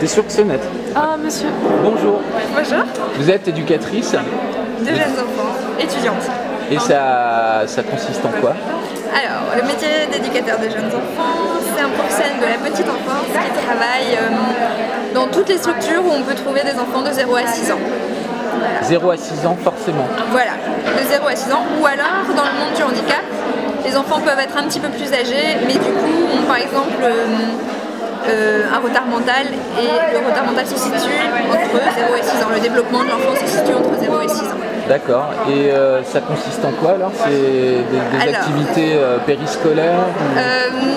C'est sur Xenette. Ah, monsieur. Bonjour. Bonjour. Vous êtes éducatrice De jeunes enfants, étudiante. et ça consiste en quoi? Alors, le métier d'éducateur de jeunes enfants, c'est un professionnel de la petite enfance qui travaille dans toutes les structures où on peut trouver des enfants de 0 à 6 ans. 0 à 6 ans forcément. Voilà, de 0 à 6 ans. Ou alors, dans le monde du handicap, les enfants peuvent être un petit peu plus âgés, mais du coup, ont par exemple un retard mental, et le retard mental se situe entre 0 et 6 ans. Le développement de l'enfant se situe entre 0 et 6 ans. D'accord. Et ça consiste en quoi alors? C'est des activités périscolaires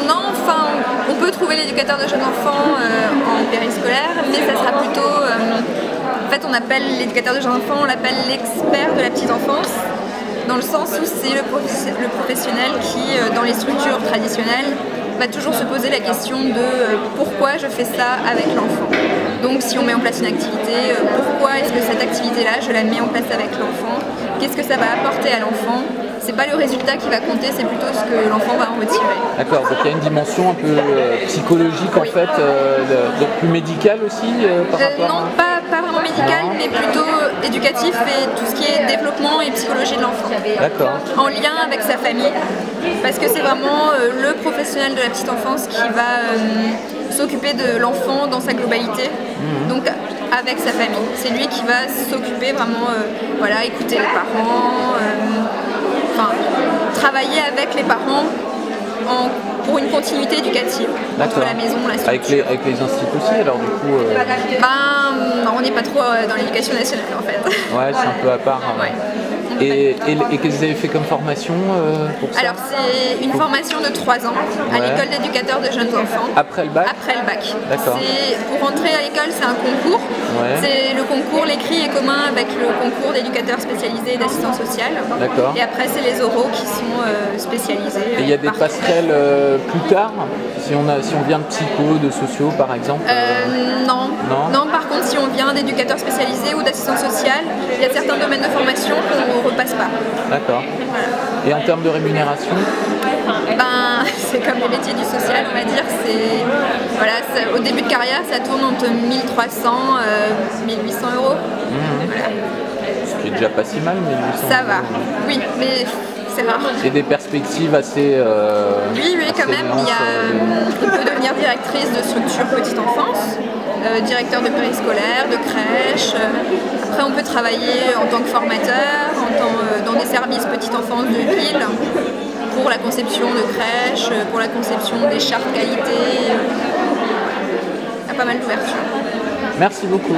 Non, enfin, on peut trouver l'éducateur de jeunes enfants en périscolaire, mais ça sera plutôt... en fait, on appelle l'éducateur de jeunes enfants, on l'appelle l'expert de la petite enfance, dans le sens où c'est le professionnel qui, dans les structures traditionnelles, va toujours se poser la question de pourquoi je fais ça avec l'enfant. Donc si on met en place une activité, pourquoi est-ce que cette activité-là, je la mets en place avec l'enfant? Qu'est-ce que ça va apporter à l'enfant? C'est pas le résultat qui va compter, c'est plutôt ce que l'enfant va en retirer. D'accord, donc il y a une dimension un peu psychologique en fait, donc plus médicale aussi par rapport Non, pas vraiment médical, mais plutôt éducatif et tout ce qui est développement et psychologie de l'enfant. D'accord. En lien avec sa famille, parce que c'est vraiment le professionnel de la petite enfance qui va s'occuper de l'enfant dans sa globalité, donc avec sa famille. C'est lui qui va s'occuper vraiment, voilà, écouter les parents, enfin, travailler avec les parents pour une continuité éducative entre la maison et la structure. Avec les instituts aussi alors du coup Non, on n'est pas trop dans l'éducation nationale en fait. Ouais, c'est un peu à part. Ouais. Et qu'est-ce que vous avez fait comme formation pour ça? Alors c'est une formation de 3 ans à l'école d'éducateur de jeunes enfants. Après le bac? Après le bac. D'accord. Pour rentrer à l'école, c'est un concours. Ouais. C'est le concours, l'écrit est commun avec le concours d'éducateur spécialisé et d'assistant social. D'accord. Et après c'est les oraux qui sont spécialisés. Et il y a des passerelles plus tard, si on vient de psycho, de sociaux par exemple Non. Non, par contre si on vient d'éducateur spécialisé ou d'assistant social, il y a certains domaines de formation qu'on ne repasse pas. D'accord. Voilà. Et en termes de rémunération? C'est comme les métiers du social, on va dire. Voilà, au début de carrière, ça tourne entre 1300 et 1800 euros. Voilà. Ce qui est déjà pas si mal, 1800 ça va, oui, mais c'est rare. Et des perspectives assez... oui, quand même. On peut devenir directrice de structure petite enfance, directeur de périscolaire, de crèche. Après, on peut travailler en tant que formateur, dans des services petite enfance de ville, pour la conception de crèches, pour la conception des chartes qualité. Il y a pas mal d'ouvertures. Merci beaucoup.